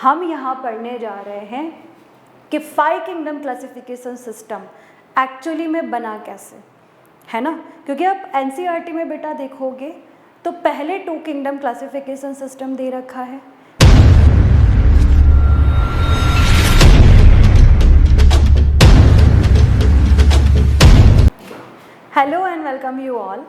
हम यहाँ पढ़ने जा रहे हैं कि 5 किंगडम क्लासिफिकेशन सिस्टम एक्चुअली में बना कैसे, है ना। क्योंकि आप एनसीईआरटी में बेटा देखोगे तो पहले 2 किंगडम क्लासिफिकेशन सिस्टम दे रखा है। Hello and welcome you all.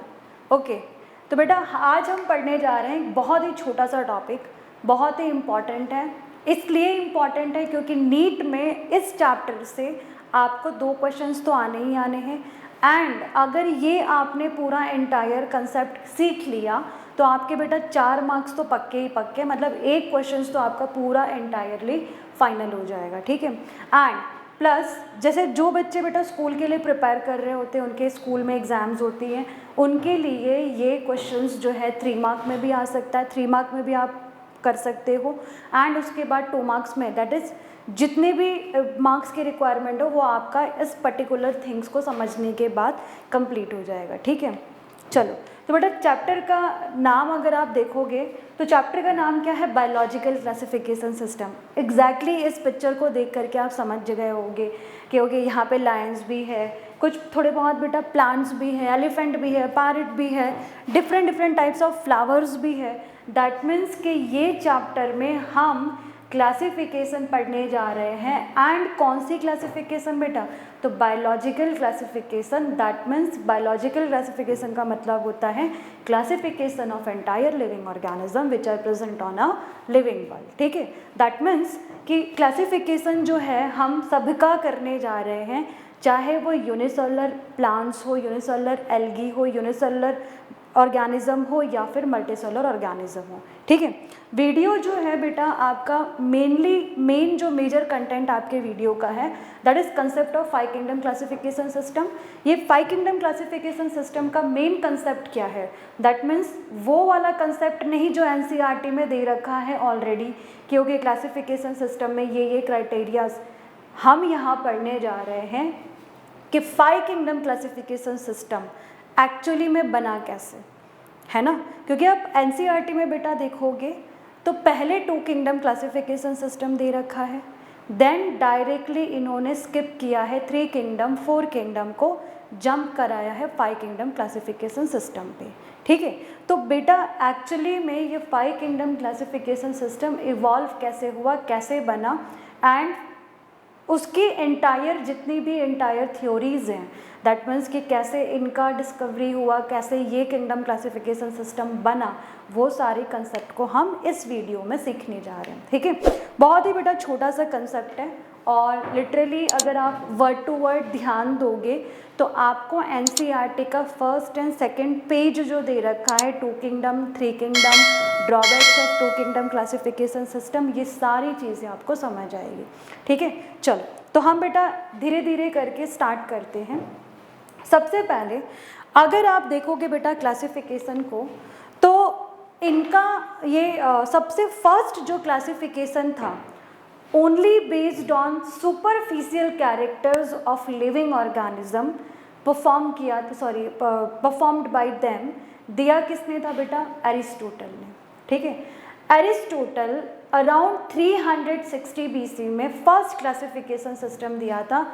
Okay, तो बेटा आज हम पढ़ने जा रहे हैं एक बहुत ही छोटा सा टॉपिक, बहुत ही इम्पॉर्टेंट है। इसलिए इम्पॉर्टेंट है क्योंकि नीट में इस चैप्टर से आपको 2 क्वेश्चंस तो आने ही आने हैं, एंड अगर ये आपने पूरा एंटायर कंसेप्ट सीख लिया तो आपके बेटा 4 मार्क्स तो पक्के ही पक्के, मतलब एक क्वेश्चंस तो आपका पूरा एंटायरली फाइनल हो जाएगा, ठीक है। एंड प्लस जैसे जो बच्चे बेटा स्कूल के लिए प्रिपेयर कर रहे होते हैं, उनके स्कूल में एग्ज़ाम्स होती हैं, उनके लिए ये क्वेश्चंस जो है 3 मार्क में भी आ सकता है, 3 मार्क में भी आप कर सकते हो, एंड उसके बाद 2 मार्क्स में, दैट इज़ जितने भी मार्क्स की रिक्वायरमेंट हो वो आपका इस पर्टिकुलर थिंग्स को समझने के बाद कंप्लीट हो जाएगा, ठीक है। चलो, तो बेटा चैप्टर का नाम अगर आप देखोगे तो चैप्टर का नाम क्या है, बायोलॉजिकल क्लासिफिकेशन सिस्टम। एग्जैक्टली इस पिक्चर को देख करके आप समझ गए होंगे कि ओके यहाँ पे लायंस भी है, कुछ थोड़े बहुत बेटा प्लांट्स भी है, एलिफेंट भी है, पैरट भी है, डिफरेंट टाइप्स ऑफ फ्लावर्स भी है। दैट मीन्स कि ये चैप्टर में हम क्लासिफिकेशन पढ़ने जा रहे हैं, एंड कौन सी क्लासिफिकेशन बेटा, तो biological classification. That means biological classification का मतलब होता है classification of entire living organism which are present on a living world, ठीक है। दैट मीन्स कि क्लासिफिकेशन जो है हम सबका करने जा रहे हैं, चाहे वो यूनिसेलुलर प्लांट्स हो, यूनिसेलुलर एल्गी हो, यूनिसेलुलर ऑर्गेनिज्म हो या फिर मल्टीसेलुलर ऑर्गेनिज्म हो, ठीक है। वीडियो जो है बेटा आपका मेन जो मेजर कंटेंट आपके वीडियो का है, that is concept of 5 kingdom classification system. ये 5 किंगडम क्लासिफिकेशन सिस्टम का मेन कंसेप्ट क्या है, दैट मीन्स वो वाला कंसेप्ट नहीं जो एनसीईआरटी में दे रखा है ऑलरेडी, क्योंकि क्लासिफिकेशन सिस्टम में ये क्राइटेरियाज। हम यहाँ पढ़ने जा रहे हैं कि 5 किंगडम क्लासिफिकेशन सिस्टम एक्चुअली में बना कैसे, है ना। क्योंकि आप एनसीईआरटी में बेटा देखोगे तो पहले 2 किंगडम क्लासिफिकेशन सिस्टम दे रखा है, देन डायरेक्टली इन्होंने स्किप किया है 3 किंगडम 4 किंगडम को जंप कराया है 5 किंगडम क्लासिफिकेशन सिस्टम पे, ठीक है। तो बेटा एक्चुअली में ये 5 किंगडम क्लासिफिकेशन सिस्टम इवॉल्व कैसे हुआ, कैसे बना, एंड उसकी एंटायर जितनी भी एंटायर थ्योरीज हैं, दैट मीन्स कि कैसे इनका डिस्कवरी हुआ, कैसे ये किंगडम क्लासिफिकेशन सिस्टम बना, वो सारे कंसेप्ट को हम इस वीडियो में सीखने जा रहे हैं, ठीक है। बहुत ही बेटा छोटा सा कंसेप्ट है, और लिटरली अगर आप वर्ड टू वर्ड ध्यान दोगे तो आपको एनसीईआरटी का फर्स्ट एंड सेकंड पेज जो दे रखा है, 2 kingdom 3 kingdom, drawbacks of 2 kingdom classification system, ये सारी चीज़ें आपको समझ आएगी, ठीक है। चलो, तो हम बेटा धीरे धीरे करके स्टार्ट करते हैं। सबसे पहले अगर आप देखोगे बेटा क्लासिफिकेशन को, तो इनका ये सबसे फर्स्ट जो क्लासिफिकेशन था, only based on superficial characters of living organism performed by them, दिया किसने था बेटा, एरिस्टोटल ने, ठीक है। एरिस्टोटल अराउंड 360 BC में फर्स्ट क्लासिफिकेशन सिस्टम दिया था।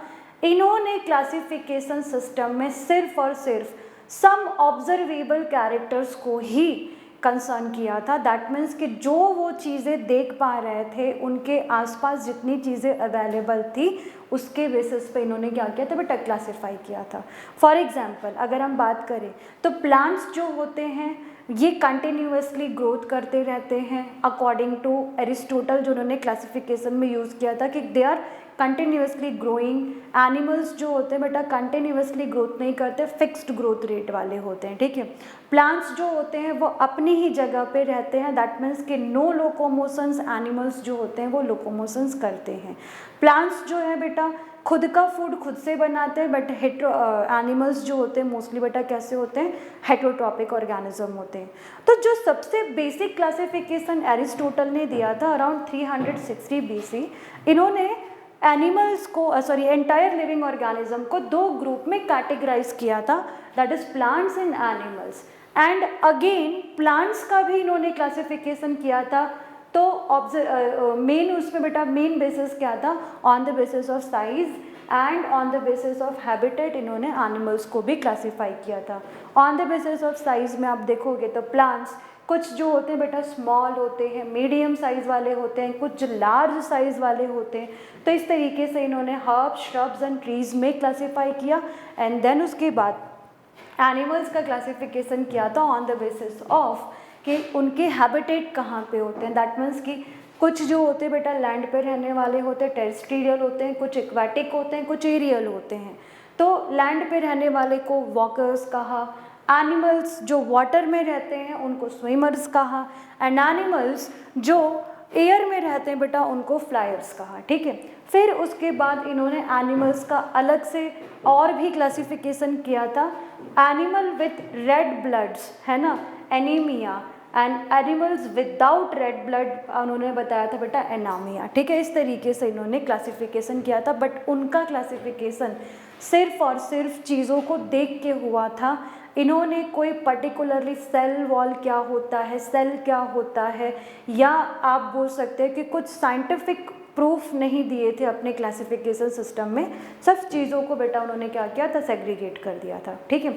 इन्होंने क्लासिफिकेशन सिस्टम में सिर्फ और सिर्फ सम ऑब्जर्वेबल कैरेक्टर्स को ही कंसर्न किया था। दैट मीन्स कि जो वो चीज़ें देख पा रहे थे, उनके आसपास जितनी चीज़ें अवेलेबल थी, उसके बेसिस पे इन्होंने क्या किया था बेटा, क्लासीफाई किया था। फॉर एग्जांपल अगर हम बात करें तो प्लांट्स जो होते हैं ये कंटिन्यूअसली ग्रोथ करते रहते हैं, अकॉर्डिंग टू एरिस्टोटल, जो उन्होंने क्लासिफिकेशन में यूज़ किया था कि they are continuously growing. Animals जो होते हैं बेटा कंटिन्यूअसली ग्रोथ नहीं करते, फिक्स्ड ग्रोथ रेट वाले होते हैं, ठीक है। प्लांट्स जो होते हैं वो अपनी ही जगह पे रहते हैं, दैट मीन्स कि नो लोकोमोशंस। एनिमल्स जो होते हैं वो लोकोमोशंस करते हैं। प्लांट्स जो है बेटा खुद का फूड खुद से बनाते हैं, बट एनिमल्स जो होते हैं मोस्टली बेटा कैसे होते हैं, हेटेरोट्रॉपिक ऑर्गेनिज्म होते हैं। तो जो सबसे बेसिक क्लासिफिकेशन एरिस्टोटल ने दिया था अराउंड 360 BC, इन्होंने एनिमल्स को एंटायर लिविंग ऑर्गेनिज्म को 2 ग्रुप में कैटेगराइज किया था, that is plants and animals. And again plants का भी इन्होंने क्लासिफिकेशन किया था तो मेन उसमें बेटा मेन बेसिस क्या था, on the basis of size and on the basis of habitat इन्होंने एनिमल्स को भी क्लासीफाई किया था। On the basis of size में आप देखोगे तो प्लांट्स कुछ जो होते हैं बेटा स्मॉल होते हैं, मीडियम साइज़ वाले होते हैं, कुछ लार्ज साइज़ वाले होते हैं। तो इस तरीके से इन्होंने हर्ब्स, श्रब्स एंड ट्रीज में क्लासीफाई किया एंड देन उसके बाद एनिमल्स का क्लासिफिकेशन किया था ऑन द बेसिस ऑफ कि उनके हैबिटेट कहाँ पे होते हैं। दैट मीन्स कि कुछ जो होते हैं बेटा लैंड पे रहने वाले होते हैं, टेरेस्ट्रियल होते हैं, कुछ एक्वाटिक होते हैं, कुछ एरियल होते हैं। तो लैंड पे रहने वाले को वॉकर्स कहा, एनिमल्स जो वाटर में रहते हैं उनको स्विमर्स कहा, एंड एनिमल्स जो एयर में रहते हैं बेटा उनको फ्लायर्स कहा। ठीक है, फिर उसके बाद इन्होंने एनिमल्स का अलग से और भी क्लासिफिकेशन किया था। एनिमल विथ रेड ब्लड्स है ना, anaemia, and animals without red blood उन्होंने बताया था बेटा एनामिया। ठीक है, इस तरीके से इन्होंने क्लासिफिकेशन किया था, बट उनका क्लासिफिकेशन सिर्फ और सिर्फ चीज़ों को देख के हुआ था। इन्होंने कोई पर्टिकुलरली सेल वॉल क्या होता है, सेल क्या होता है, या आप बोल सकते हैं कि कुछ साइंटिफिक प्रूफ नहीं दिए थे अपने क्लासिफिकेशन सिस्टम में। सब चीज़ों को बेटा उन्होंने क्या किया था, सेग्रीगेट कर दिया था। ठीक है,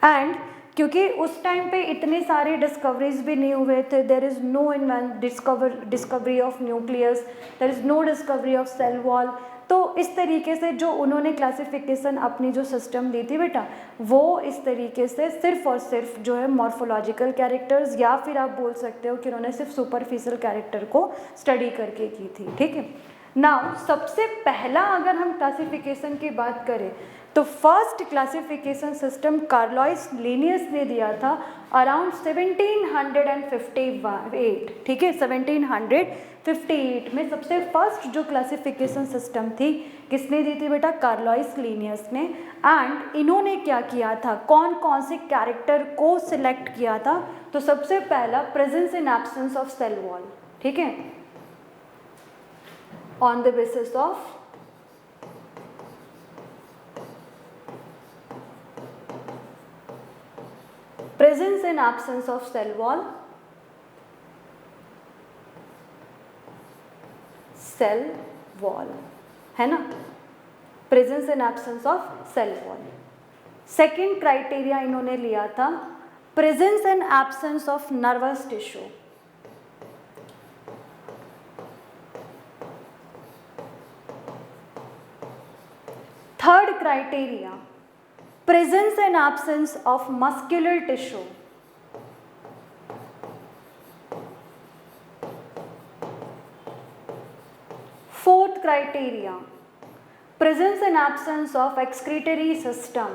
एंड क्योंकि उस टाइम पे इतने सारे डिस्कवरीज भी नहीं हुए थे, there is no discovery of nucleus, there is no discovery of cell wall. तो इस तरीके से जो उन्होंने क्लासिफिकेशन अपनी जो सिस्टम दी थी बेटा, वो इस तरीके से सिर्फ और सिर्फ जो है मॉर्फोलॉजिकल कैरेक्टर्स, या फिर आप बोल सकते हो कि उन्होंने सिर्फ सुपरफिशियल कैरेक्टर को स्टडी करके की थी। ठीक है, नाउ सबसे पहला अगर हम क्लासिफिकेशन की बात करें तो फर्स्ट क्लासिफिकेशन सिस्टम कार्लोइस लिनियस ने दिया था अराउंड 1758। ठीक है, 1758 में सबसे फर्स्ट जो क्लासिफिकेशन सिस्टम थी किसने दी थी बेटा, कार्लोइस लिनियस ने। एंड इन्होंने क्या किया था, कौन कौन से कैरेक्टर को सिलेक्ट किया था, तो सबसे पहला presence in absence of cell wall. ठीक है, on the basis of presence and absence of cell wall, cell wall है ना, presence and absence of cell wall। Second criteria इन्होंने लिया था presence and absence of nervous tissue। Third criteria presence and absence of muscular tissue। Fourth criteria presence and absence of excretory system।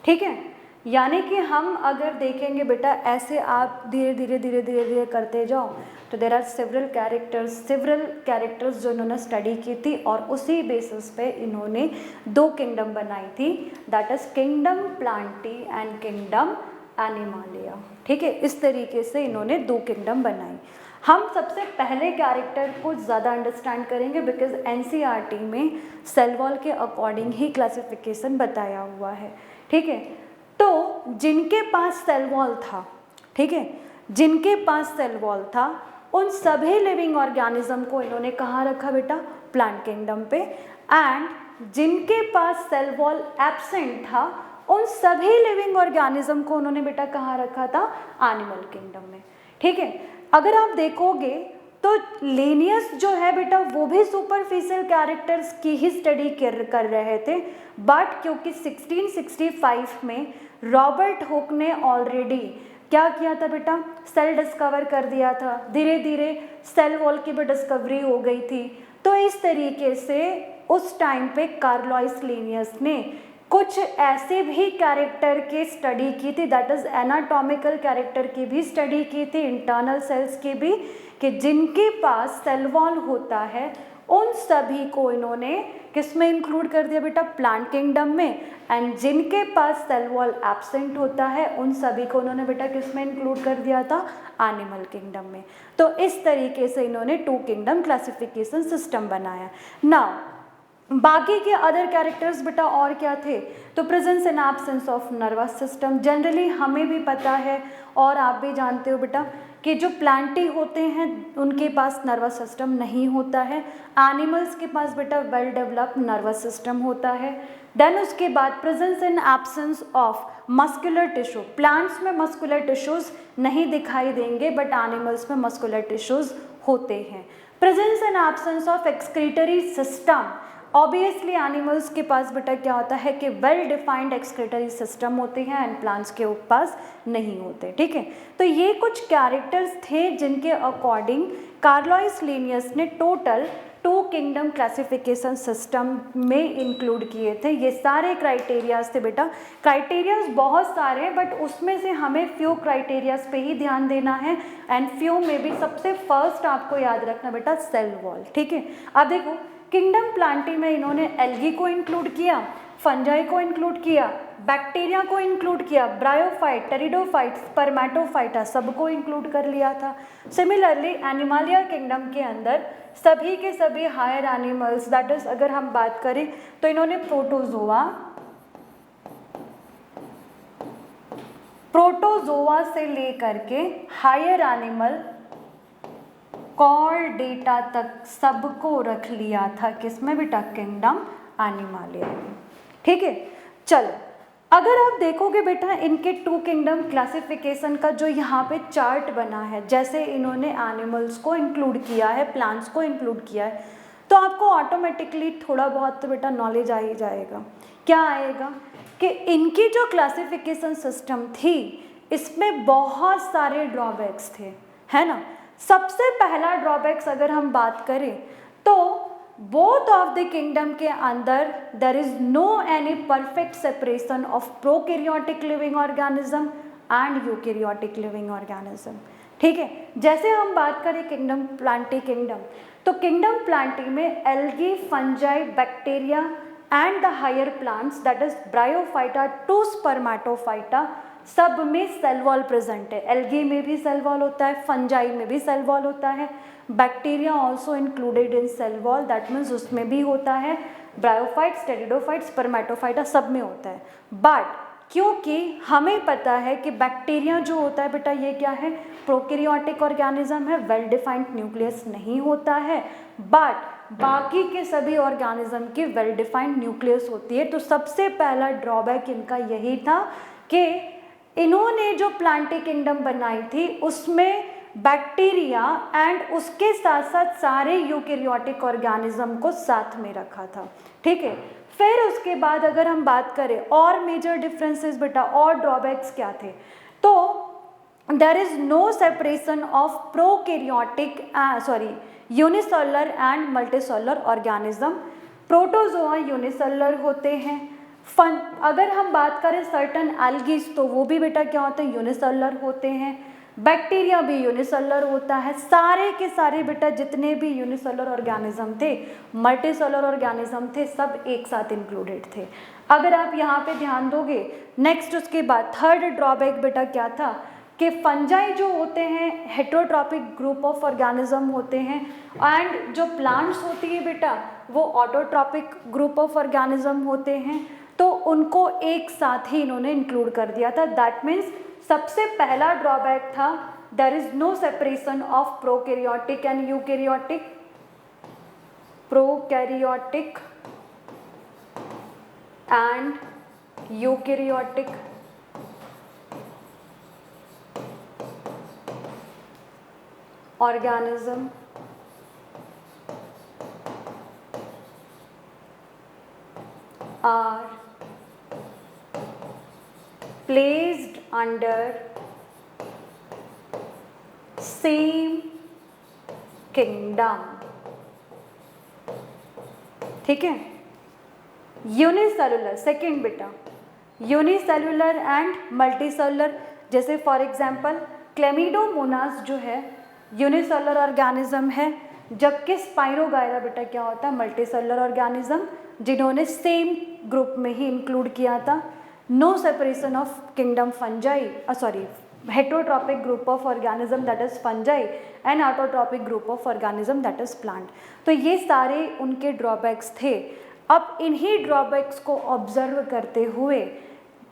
ठीक है, यानी कि हम अगर देखेंगे बेटा ऐसे आप धीरे धीरे करते जाओ तो देर आर सेवरल कैरेक्टर्स जो इन्होंने स्टडी की थी, और उसी बेसिस पे इन्होंने दो किंगडम बनाई थी, that is kingdom Plantae and kingdom Animalia. ठीक है, इस तरीके से इन्होंने दो किंगडम बनाई। हम सबसे पहले कैरेक्टर को ज़्यादा अंडरस्टैंड करेंगे बिकॉज एनसीईआरटी में सेल वॉल के अकॉर्डिंग ही क्लासिफिकेशन बताया हुआ है। ठीक है, तो जिनके पास सेल वॉल था, ठीक है, जिनके पास सेल वॉल था उन सभी लिविंग ऑर्गेनिज्म को इन्होंने कहाँ रखा बेटा, प्लांट किंगडम पे। एंड जिनके पास सेल वॉल एब्सेंट था उन सभी लिविंग ऑर्गेनिज्म को उन्होंने बेटा कहाँ रखा था, एनिमल किंगडम में। ठीक है, अगर आप देखोगे तो लिनियस जो है बेटा वो भी सुपरफिशियल कैरेक्टर्स की ही स्टडी कर रहे थे, बट क्योंकि 1665 में रॉबर्ट हुक ने ऑलरेडी क्या किया था बेटा, सेल डिस्कवर कर दिया था, धीरे धीरे सेल वॉल की भी डिस्कवरी हो गई थी। तो इस तरीके से उस टाइम पे कार्लोइस लिनियस ने कुछ ऐसे भी कैरेक्टर की स्टडी की थी, दैट इज एनाटॉमिकल कैरेक्टर की भी स्टडी की थी, इंटरनल सेल्स की भी, कि जिनके पास सेल वॉल होता है उन सभी को इन्होंने किस में इंक्लूड कर दिया बेटा, प्लांट किंगडम में। एंड जिनके पास सेल वॉल एब्सेंट होता है उन सभी को उन्होंने बेटा किस में इंक्लूड कर दिया था, एनिमल किंगडम में। तो इस तरीके से इन्होंने टू किंगडम क्लासिफिकेशन सिस्टम बनाया। नाउ बाकी के अदर कैरेक्टर्स बेटा और क्या थे, तो presence and absence of nervous system. Generally हमें भी पता है और आप भी जानते हो बेटा कि जो प्लांटी होते हैं उनके पास नर्वस सिस्टम नहीं होता है, एनिमल्स के पास बेटा वेल डेवलप्ड नर्वस सिस्टम होता है। देन उसके बाद presence and absence of muscular tissue, plants में मस्कुलर टिश्यूज नहीं दिखाई देंगे बट एनिमल्स में मस्कुलर टिश्यूज होते हैं। Presence and absence of excretory system, obviously animals के पास बेटा क्या होता है कि वेल डिफाइंड एक्सक्रीटरी सिस्टम होते हैं एंड प्लांट्स के पास नहीं होते। ठीक है, तो ये कुछ कैरेक्टर्स थे जिनके अकॉर्डिंग कार्लोइस लिनियस ने टोटल 2 किंगडम क्लासिफिकेशन सिस्टम में इंक्लूड किए थे। ये सारे क्राइटेरियाज थे बेटा, क्राइटेरियाज बहुत सारे हैं बट उसमें से हमें फ्यू क्राइटेरियाज पे ही ध्यान देना है एंड फ्यू में भी सबसे फर्स्ट आपको याद रखना बेटा सेल वॉल। ठीक है, अब देखो किंगडम प्लांटी में इन्होंने एल्गी को इंक्लूड किया, फंजाई को इंक्लूड किया, बैक्टीरिया को इंक्लूड किया, ब्रायोफाइट, टेरिडोफाइट, स्पर्मेटोफाइटा सबको इंक्लूड कर लिया था। सिमिलरली एनिमालिया किंगडम के अंदर सभी के सभी हायर एनिमल्स, दैट इज अगर हम बात करें तो इन्होंने प्रोटोजोआ से लेकर के हायर एनिमल कॉर्डेटा तक सबको रख लिया था किसमें बेटा, किंगडम एनिमालिया में। ठीक है, चलो अगर आप देखोगे बेटा इनके 2 किंगडम क्लासिफिकेशन का जो यहाँ पे चार्ट बना है, जैसे इन्होंने एनिमल्स को इंक्लूड किया है, प्लांट्स को इंक्लूड किया है, तो आपको ऑटोमेटिकली थोड़ा बहुत तो बेटा नॉलेज आ ही जाएगा। क्या आएगा कि इनकी जो क्लासिफिकेशन सिस्टम थी इसमें बहुत सारे ड्रॉबैक्स थे, है ना। सबसे पहला ड्रॉबैक्स अगर हम बात करें तो बोथ ऑफ द किंगडम के अंदर there is no any perfect separation of prokaryotic living organism and eukaryotic living organism. ठीक है, जैसे हम बात करें किंगडम प्लांटी किंगडम, तो किंगडम प्लांटी में algae, fungi, bacteria and the higher plants that is bryophyta to spermatophyta सब में सेल वॉल प्रेजेंट है। एल्गी में भी सेल वॉल होता है, फंजाई में भी सेल वॉल होता है, bacteria also included in cell wall, that means उसमें भी होता है, ब्रायोफाइट्स, टेरिडोफाइट्स, स्पर्मेटोफाइटा सब में होता है। बट क्योंकि हमें पता है कि बैक्टीरिया जो होता है बेटा ये क्या है, प्रोकैरियोटिक ऑर्गेनिज्म है, वेल डिफाइंड न्यूक्लियस नहीं होता है, बट बाकी के सभी ऑर्गेनिज्म की वेल डिफाइंड न्यूक्लियस होती है। तो सबसे पहला ड्रॉबैक इनका यही था कि इन्होंने जो प्लांटी किंगडम बनाई थी उसमें बैक्टीरिया एंड उसके साथ साथ सारे यूकैरियोटिक ऑर्गेनिज्म को साथ में रखा था। ठीक है, फिर उसके बाद अगर हम बात करें और मेजर डिफरेंसेस बेटा और ड्रॉबैक्स क्या थे, तो there is no separation of prokaryotic unicellular and multicellular organism. Protozoa unicellular होते हैं, अगर हम बात करें सर्टन एल्गीज तो वो भी बेटा क्या होते हैं, यूनिसेलुलर होते हैं, बैक्टीरिया भी यूनिसेलुलर होता है, सारे के सारे बेटा जितने भी यूनिसेलुलर ऑर्गेनिज्म थे, मल्टीसेलुलर ऑर्गेनिज्म थे, सब एक साथ इंक्लूडेड थे। अगर आप यहाँ पे ध्यान दोगे नेक्स्ट उसके बाद थर्ड ड्रॉबैक बेटा क्या था कि फंजाई जो होते हैं हेटेरोट्रॉपिक ग्रुप ऑफ ऑर्गेनिज्म होते हैं एंड जो प्लांट्स होती है बेटा वो ऑटोट्रॉपिक ग्रुप ऑफ ऑर्गेनिज्म होते हैं, तो उनको एक साथ ही इन्होंने इंक्लूड कर दिया था। दैट मीन्स सबसे पहला ड्रॉबैक था there is no separation of prokaryotic and eukaryotic, prokaryotic and eukaryotic organism are placed under same kingdom। ठीक है, यूनिसेलुलर सेकेंड बेटा, यूनिसेलुलर एंड मल्टीसेलुलर, जैसे फॉर एग्जांपल क्लेमिडोमोनास जो है यूनिसेलुलर ऑर्गेनिज्म है, जबकि स्पाइरोगायरा बेटा क्या होता है, मल्टीसेलुलर ऑर्गेनिज्म, जिन्होंने सेम ग्रुप में ही इंक्लूड किया था। No separation of kingdom fungi heterotrophic group of organism that is fungi and autotrophic group of organism that is plant. तो ये सारे उनके ड्रॉबैक्स थे। अब इन्हीं ड्रॉबैक्स को ऑब्जर्व करते हुए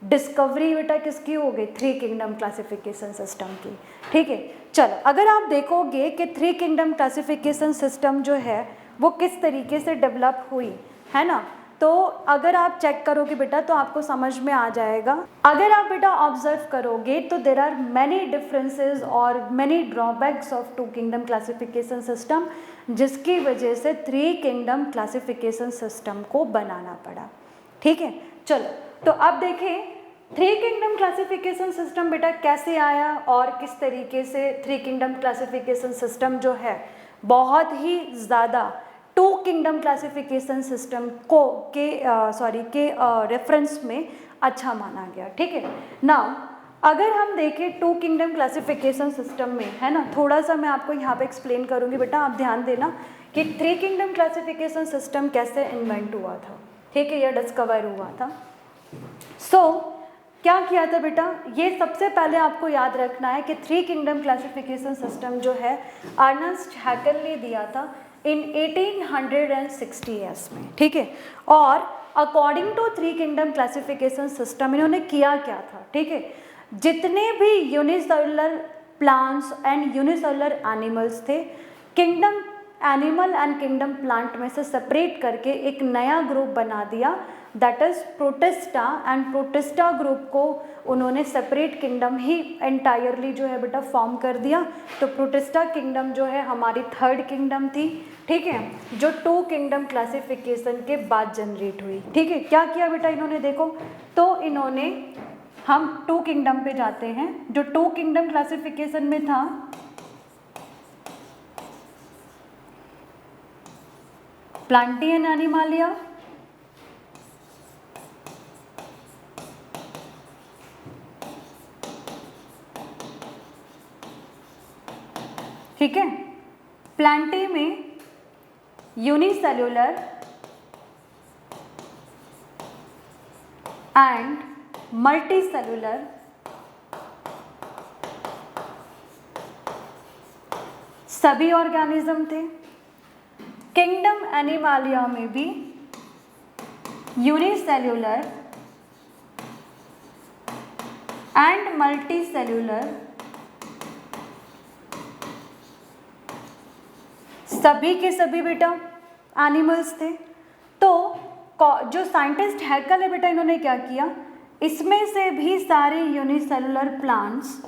डिस्कवरी बेटा किसकी हो गई, थ्री किंगडम क्लासिफिकेशन सिस्टम की। ठीक है, चलो अगर आप देखोगे कि थ्री किंगडम क्लासिफिकेशन सिस्टम जो है वो किस तरीके से डेवलप हुई है ना, तो अगर आप चेक करोगे बेटा तो आपको समझ में आ जाएगा। अगर आप बेटा ऑब्जर्व करोगे तो देर आर मैनी डिफरेंसेस और many drawbacks of two kingdom classification system, जिसकी वजह से थ्री किंगडम क्लासिफिकेशन सिस्टम को बनाना पड़ा। ठीक है, चलो तो अब देखें थ्री किंगडम क्लासिफिकेशन सिस्टम बेटा कैसे आया और किस तरीके से थ्री किंगडम क्लासिफिकेशन सिस्टम जो है बहुत ही ज़्यादा टू किंगडम क्लासिफिकेशन सिस्टम को के रेफरेंस में अच्छा माना गया। ठीक है, नाउ अगर हम देखें टू किंगडम क्लासिफिकेशन सिस्टम में, है ना, थोड़ा सा मैं आपको यहाँ पे एक्सप्लेन करूँगी बेटा, आप ध्यान देना कि थ्री किंगडम क्लासिफिकेशन सिस्टम कैसे इन्वेंट हुआ था। ठीक है, या डिस्कवर हुआ था। क्या किया था बेटा, ये सबसे पहले आपको याद रखना है कि थ्री किंगडम क्लासिफिकेशन सिस्टम जो है अर्नेस्ट हैकेल ने दिया था इन 1860s में। ठीक है, और according to three kingdom classification system इन्होंने किया क्या था। ठीक है, जितने भी unicellular plants and unicellular animals थे, kingdom animal and kingdom plant में से सेपरेट करके एक नया ग्रुप बना दिया, that is Protista, and Protista group को उन्होंने सेपरेट किंगडम ही एंटायरली जो है बेटा फॉर्म कर दिया। तो प्रोटिस्टा किंगडम जो है हमारी थर्ड किंगडम थी। ठीक है, जो टू किंगडम क्लासिफिकेशन के बाद जनरेट हुई। ठीक है, क्या किया बेटा इन्होंने, देखो तो इन्होंने, हम टू किंगडम पे जाते हैं, जो टू किंगडम क्लासिफिकेशन में था प्लांटियन एनिमालिया, ठीक है, प्लांटी में यूनिसेल्युलर एंड मल्टीसेल्युलर सभी ऑर्गेनिज्म थे। किंगडम एनिमालिया में भी यूनिसेल्युलर एंड मल्टीसेल्युलर सभी के सभी बेटा एनिमल्स थे। तो जो साइंटिस्ट हैकेल है बेटा, इन्होंने क्या किया, इसमें से भी सारे यूनिसेलुलर प्लांट्स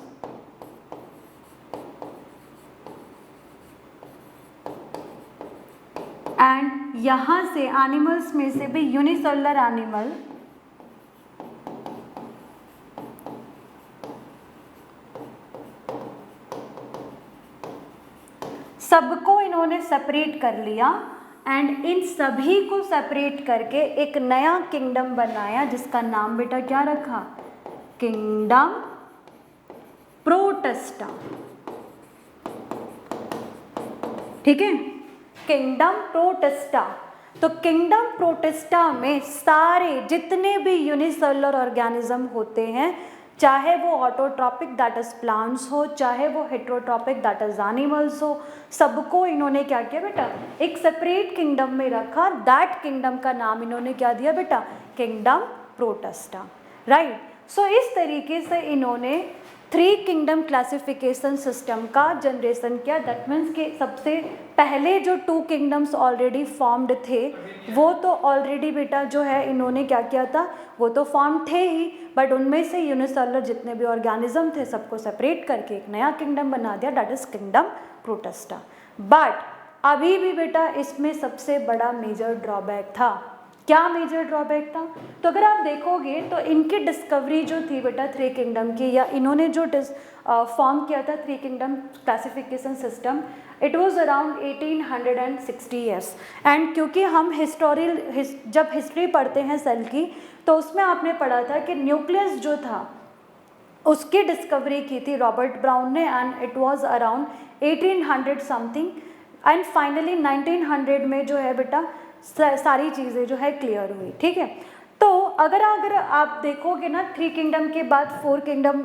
एंड यहाँ से एनिमल्स में से भी यूनिसेलुलर एनिमल सबको इन्होंने सेपरेट कर लिया एंड इन सभी को सेपरेट करके एक नया किंगडम बनाया, जिसका नाम बेटा क्या रखा, किंगडम प्रोटिस्टा। ठीक है, किंगडम प्रोटिस्टा। तो किंगडम प्रोटिस्टा में सारे जितने भी यूनिसेलुलर ऑर्गेनिज्म होते हैं, चाहे वो ऑटोट्रॉपिक दैट इज प्लांट्स हो, चाहे वो हेट्रोट्रॉपिक दैट इज एनिमल्स हो, सबको इन्होंने क्या किया बेटा, एक सेपरेट किंगडम में रखा। दैट किंगडम का नाम इन्होंने क्या दिया बेटा, किंगडम प्रोटिस्टा। राइट, सो इस तरीके से इन्होंने थ्री किंगडम क्लासिफिकेशन सिस्टम का जनरेशन किया। दैट मीन्स कि सबसे पहले जो टू किंगडम्स ऑलरेडी फॉर्म्ड थे, वो तो ऑलरेडी बेटा जो है इन्होंने क्या किया था, वो तो फॉर्म थे ही, बट उनमें से यूनिसेलुलर जितने भी ऑर्गेनिज्म थे सबको सेपरेट करके एक नया किंगडम बना दिया, that is kingdom protista. But अभी भी बेटा इसमें सबसे बड़ा मेजर ड्रॉबैक था। क्या मेजर ड्रॉबैक था, तो अगर आप देखोगे तो इनकी डिस्कवरी जो थी बेटा थ्री किंगडम की, या इन्होंने जो फॉर्म किया था three kingdom classification system, it was around 1860 years. And क्योंकि हम जब हिस्ट्री पढ़ते हैं सेल की, तो उसमें आपने पढ़ा था कि न्यूक्लियस जो था उसकी डिस्कवरी की थी रॉबर्ट ब्राउन ने, and it was around 1800 something, and finally 1900 में जो है बेटा सारी चीज़ें जो है क्लियर हुई। ठीक है, तो अगर आप देखोगे ना थ्री किंगडम के बाद फोर किंगडम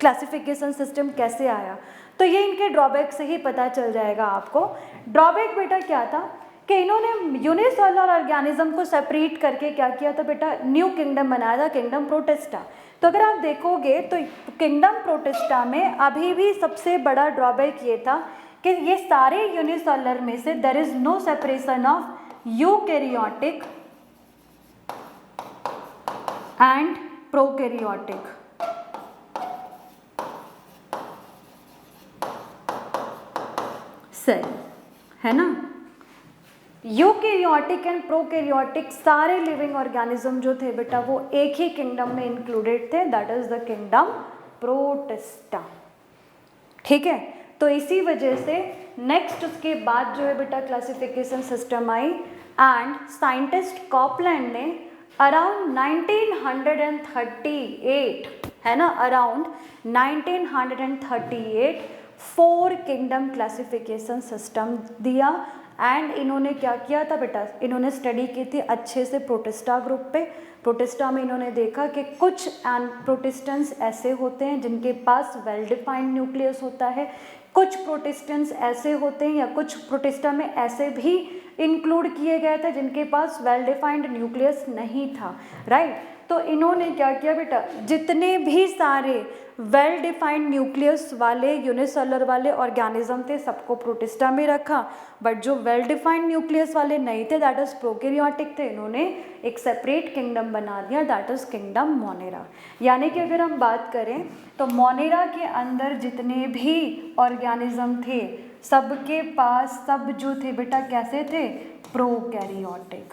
क्लासिफिकेशन सिस्टम कैसे आया, तो ये इनके ड्रॉबैक से ही पता चल जाएगा आपको। ड्रॉबैक बेटा क्या था कि इन्होंने यूनिसेलुलर ऑर्गेनिज्म को सेपरेट करके क्या किया था बेटा, न्यू किंगडम बनाया था, किंगडम प्रोटिस्टा। तो अगर आप देखोगे तो किंगडम प्रोटिस्टा में अभी भी सबसे बड़ा ड्रॉबैक ये था कि ये सारे यूनिसेलुलर में से there is no separation of eukaryotic and prokaryotic. Cell है ना, यूकैरियोटिक एंड प्रोकैरियोटिक सारे लिविंग ऑर्गेनिज्म जो थे बेटा वो एक ही किंगडम में इंक्लूडेड थे, that is the kingdom protista. ठीक है, तो इसी वजह से नेक्स्ट उसके बाद जो है बेटा classification system I and scientist Copeland ने अराउंड 1938 है ना, अराउंड 1938 4 किंगडम क्लासिफिकेशन सिस्टम दिया। एंड इन्होंने क्या किया था बेटा, इन्होंने स्टडी की थी अच्छे से प्रोटिस्टा ग्रुप पे। प्रोटिस्टा में इन्होंने देखा कि कुछ प्रोटिस्टेंस ऐसे होते हैं जिनके पास वेल डिफाइंड न्यूक्लियस होता है, कुछ प्रोटिस्टेंस ऐसे होते हैं या कुछ प्रोटिस्टा में ऐसे भी इंक्लूड किए गए थे जिनके पास वेल डिफाइंड न्यूक्लियस नहीं था, राइट। तो इन्होंने क्या किया बेटा, जितने भी सारे वेल डिफाइंड न्यूक्लियस वाले यूनिसेलुलर वाले ऑर्गेनिज्म थे सबको प्रोटिस्टा में रखा, बट जो वेल डिफाइंड न्यूक्लियस वाले नहीं थे दैट इज प्रोकैरियोटिक थे, इन्होंने एक सेपरेट किंगडम बना दिया, दैट इज किंगडम मोनेरा। यानी कि अगर हम बात करें तो मोनेरा के अंदर जितने भी ऑर्गेनिज्म थे सबके पास सब जो थे बेटा कैसे थे, प्रोकैरियोटिक।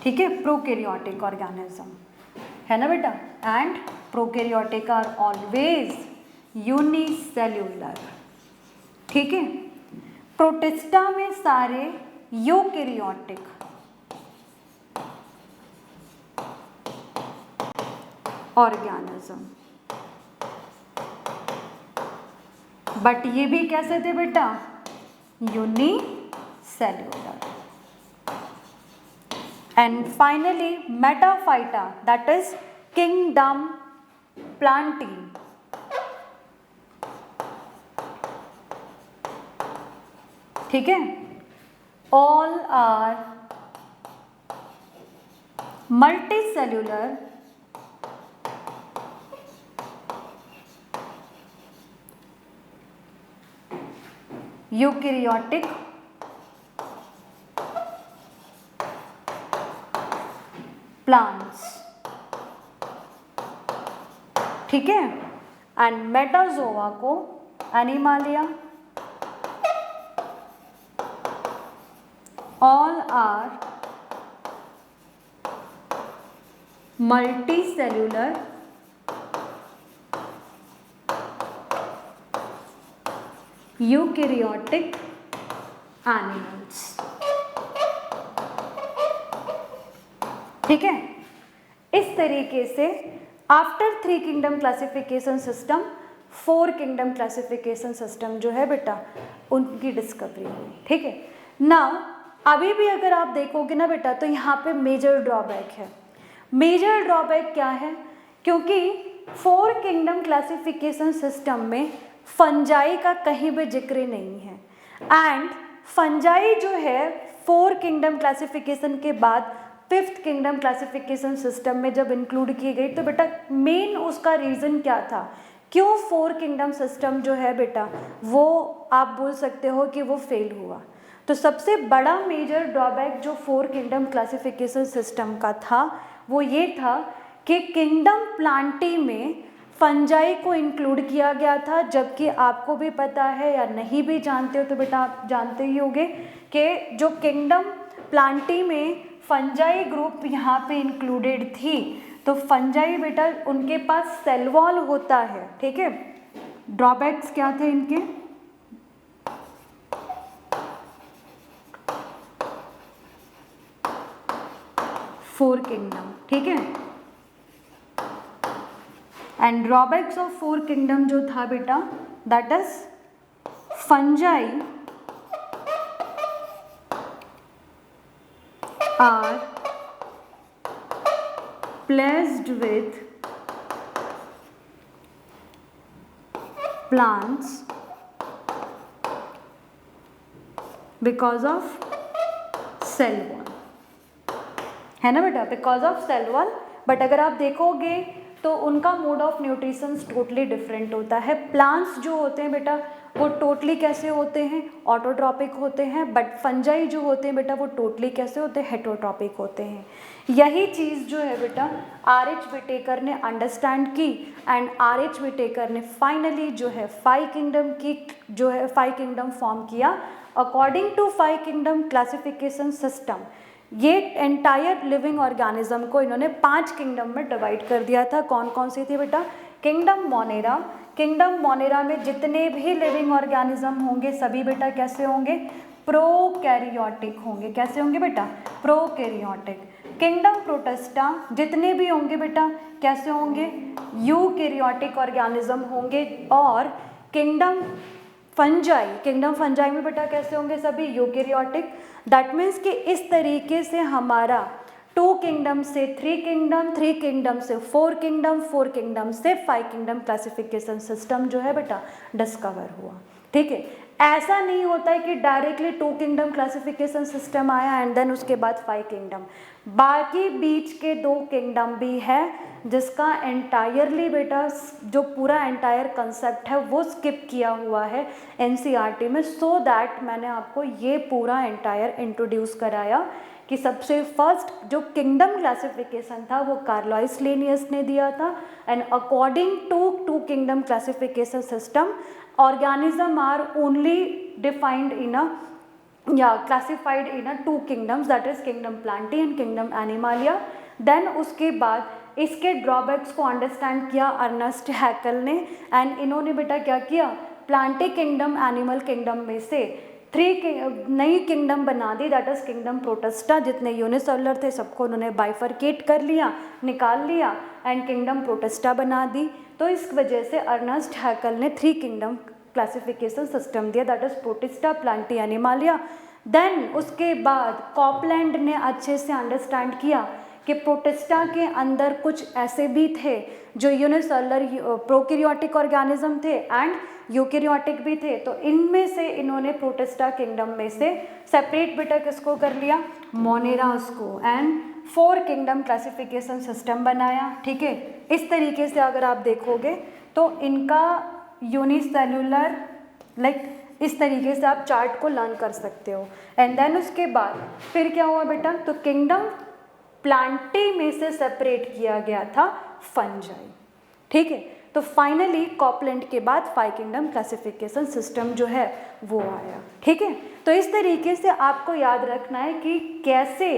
ठीक है, प्रोकैरियोटिक ऑर्गेनिज्म है ना बेटा, and prokaryotic are always unicellular. ठीक है, प्रोटिस्टा में सारे यूकैरियोटिक ऑर्गेनिज्म, बट ये भी कैसे थे बेटा, unicellular. And finally metaphyta, that is kingdom plantae। ठीक है, all are multicellular eukaryotic plants. ठीक है, एंड मेटाजोआ को animalia, all are multicellular eukaryotic animals. ठीक है, इस तरीके से after 3 kingdom classification system 4 kingdom classification system जो है बेटा उनकी डिस्कवरी हुई। ठीक है, नाउ अभी भी अगर आप देखोगे ना बेटा तो यहाँ पे मेजर ड्रॉबैक है। मेजर ड्रॉबैक क्या है, क्योंकि 4 किंगडम क्लासिफिकेशन सिस्टम में फंजाई का कहीं भी जिक्र नहीं है, एंड फंजाई जो है 4 किंगडम क्लासिफिकेशन के बाद 5th किंगडम क्लासिफिकेशन सिस्टम में जब इंक्लूड की गई तो बेटा मेन उसका रीज़न क्या था, क्यों 4 किंगडम सिस्टम जो है बेटा वो आप बोल सकते हो कि वो फेल हुआ। तो सबसे बड़ा मेजर ड्रॉबैक जो 4 किंगडम क्लासिफिकेशन सिस्टम का था वो ये था कि किंगडम प्लांटी में फंजाई को इंक्लूड किया गया था, जबकि आपको भी पता है या नहीं भी जानते हो तो बेटा आप जानते ही होंगे कि जो किंगडम प्लांटी में फंजाई ग्रुप यहाँ पे इंक्लूडेड थी, तो फंजाई बेटा उनके पास सेल वॉल होता है। ठीक है, ड्रॉबैक्स क्या थे इनके, 4 किंगडम। ठीक है, एंड ड्रॉबैक्स ऑफ 4 किंगडम जो था बेटा that is fungi are placed with plants because of cell wall, है ना बेटा, because of cell wall. But अगर आप देखोगे तो उनका mode of nutrition totally different होता है। प्लांट्स जो होते हैं बेटा वो टोटली कैसे होते हैं, ऑटोट्रॉपिक होते हैं, बट फंजाई जो होते हैं बेटा वो टोटली कैसे होते हैं, हेटरोट्रॉपिक होते हैं। यही चीज़ जो है बेटा आर.एच. विटेकर ने अंडरस्टैंड की एंड आर.एच. विटेकर ने फाइनली जो है 5 किंगडम की जो है 5 किंगडम फॉर्म किया according to 5 kingdom classification system. ये एंटायर लिविंग ऑर्गेनिज्म को इन्होंने 5 किंगडम में डिवाइड कर दिया था। कौन कौन सी थी बेटा, किंगडम मोनेरा, किंगडम मोनेरा में जितने भी लिविंग ऑर्गेनिज्म होंगे सभी बेटा कैसे होंगे, प्रोकैरियोटिक होंगे। कैसे होंगे बेटा, प्रोकैरियोटिक। किंगडम प्रोटिस्टा जितने भी होंगे बेटा कैसे होंगे, यूकैरियोटिक ऑर्गेनिज्म होंगे। और किंगडम फंजाई, किंगडम फंजाई में बेटा कैसे होंगे, सभी यूकैरियोटिक। दैट मीन्स कि इस तरीके से हमारा 2 किंगडम से 3 किंगडम, 3 किंगडम से 4 किंगडम, 4 किंगडम से 5 किंगडम क्लासिफिकेशन सिस्टम जो है बेटा डिस्कवर हुआ। ठीक है, ऐसा नहीं होता है कि डायरेक्टली 2 किंगडम क्लासिफिकेशन सिस्टम आया एंड देन उसके बाद 5 किंगडम। बाकी बीच के 2 किंगडम भी है जिसका एंटायरली बेटा जो पूरा एंटायर कंसेप्ट है वो स्किप किया हुआ है एनसीईआरटी में। सो दैट मैंने आपको ये पूरा एंटायर इंट्रोड्यूस कराया कि सबसे फर्स्ट जो किंगडम क्लासिफिकेशन था वो कार्लोइस लिनियस ने दिया था and according to 2 kingdom classification system organism are only defined in a classified in a 2 kingdoms, that is kingdom Plantae and kingdom Animalia। then उसके बाद इसके ड्रॉबैक्स को अंडरस्टैंड किया अर्नेस्ट हैकल ने एंड इन्होंने बेटा क्या किया, प्लांटे किंगडम एनिमल किंगडम में से 3 नई किंगडम बना दी, दैट इज किंगडम प्रोटिस्टा। जितने यूनिसेलुलर थे सबको उन्होंने बाइफरकेट कर लिया, निकाल लिया एंड किंगडम प्रोटिस्टा बना दी। तो इस वजह से अर्नेस्ट हैकल ने 3 किंगडम क्लासिफिकेशन सिस्टम दिया, that is protista, plantae, animalia. Then उसके बाद कॉपलैंड ने अच्छे से अंडरस्टैंड किया कि प्रोटिस्टा के अंदर कुछ ऐसे भी थे जो यूनिसेलुलर प्रोकैरियोटिक ऑर्गेनिज्म थे एंड यूकैरियोटिक भी थे। तो इनमें से इन्होंने प्रोटिस्टा किंगडम में से सेपरेट बेटा किसको कर लिया, मोनेरास को, एंड 4 किंगडम क्लासिफिकेशन सिस्टम बनाया। ठीक है, इस तरीके से अगर आप देखोगे तो इनका यूनिसेलुलर इस तरीके से आप चार्ट को लर्न कर सकते हो। एंड देन उसके बाद फिर क्या हुआ बेटा, तो किंगडम प्लांटे में से सेपरेट किया गया था फंजाई। ठीक है, तो फाइनली कॉपलैंड के बाद 5 किंगडम क्लासिफिकेशन सिस्टम जो है वो आया। ठीक है, तो इस तरीके से आपको याद रखना है कि कैसे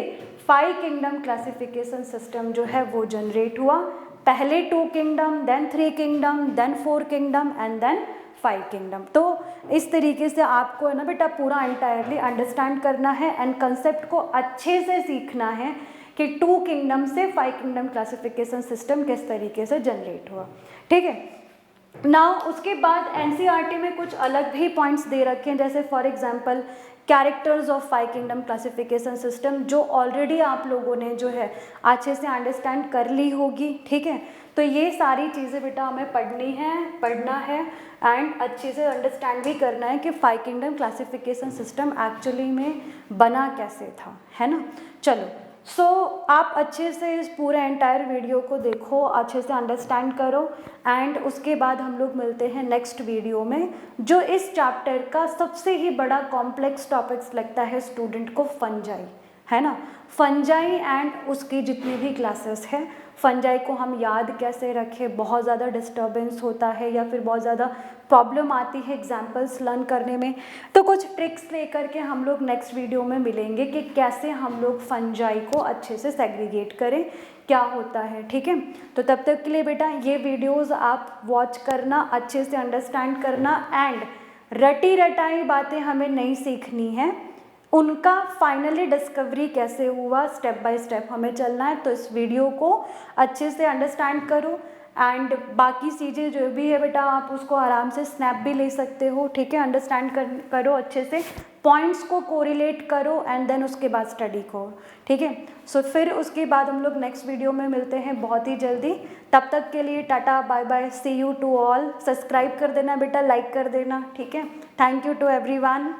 5 किंगडम क्लासिफिकेशन सिस्टम जो है वो जनरेट हुआ। पहले 2 kingdom, then 3 kingdom, then 4 kingdom and then 5 kingdom. तो इस तरीके से आपको है ना बेटा पूरा एंटायरली अंडरस्टैंड करना है एंड कंसेप्ट को अच्छे से सीखना है कि 2 किंगडम से 5 किंगडम क्लासिफिकेशन सिस्टम किस तरीके से जनरेट हुआ। ठीक है, नाउ उसके बाद एनसीईआरटी में कुछ अलग भी पॉइंट्स दे रखे हैं, जैसे for example characters of 5 kingdom classification system, जो ऑलरेडी आप लोगों ने जो है अच्छे से अंडरस्टैंड कर ली होगी। ठीक है, तो ये सारी चीज़ें बेटा हमें पढ़ना है एंड अच्छे से अंडरस्टैंड भी करना है कि 5 किंगडम क्लासिफिकेशन सिस्टम एक्चुअली में बना कैसे था, है ना। चलो, सो आप अच्छे से इस पूरे एंटायर वीडियो को देखो, अच्छे से अंडरस्टैंड करो एंड उसके बाद हम लोग मिलते हैं नेक्स्ट वीडियो में, जो इस चैप्टर का सबसे ही बड़ा कॉम्प्लेक्स टॉपिक्स लगता है स्टूडेंट को, फंजाई, है ना। फंजाई एंड उसकी जितनी भी क्लासेस है, फंजाई को हम याद कैसे रखें, बहुत ज़्यादा डिस्टर्बेंस होता है या फिर बहुत ज़्यादा प्रॉब्लम आती है एग्जाम्पल्स लर्न करने में, तो कुछ ट्रिक्स लेकर के हम लोग नेक्स्ट वीडियो में मिलेंगे कि कैसे हम लोग फंजाई को अच्छे से सेग्रीगेट करें, क्या होता है। ठीक है, तो तब तक के लिए बेटा ये वीडियोज़ आप वॉच करना, अच्छे से अंडरस्टैंड करना एंड रटी रटाई बातें हमें नहीं सीखनी है, उनका फाइनली डिस्कवरी कैसे हुआ स्टेप बाय स्टेप हमें चलना है। तो इस वीडियो को अच्छे से अंडरस्टैंड करो एंड बाकी चीज़ें जो भी है बेटा आप उसको आराम से स्नैप भी ले सकते हो, ठीक है। अंडरस्टैंड करो अच्छे से, पॉइंट्स को कोरिलेट करो एंड देन उसके बाद स्टडी करो, ठीक है। सो फिर उसके बाद हम लोग नेक्स्ट वीडियो में मिलते हैं बहुत ही जल्दी। तब तक के लिए tata bye bye, see you to all. Subscribe कर देना बेटा, लाइक कर देना, ठीक है। Thank you to everyone.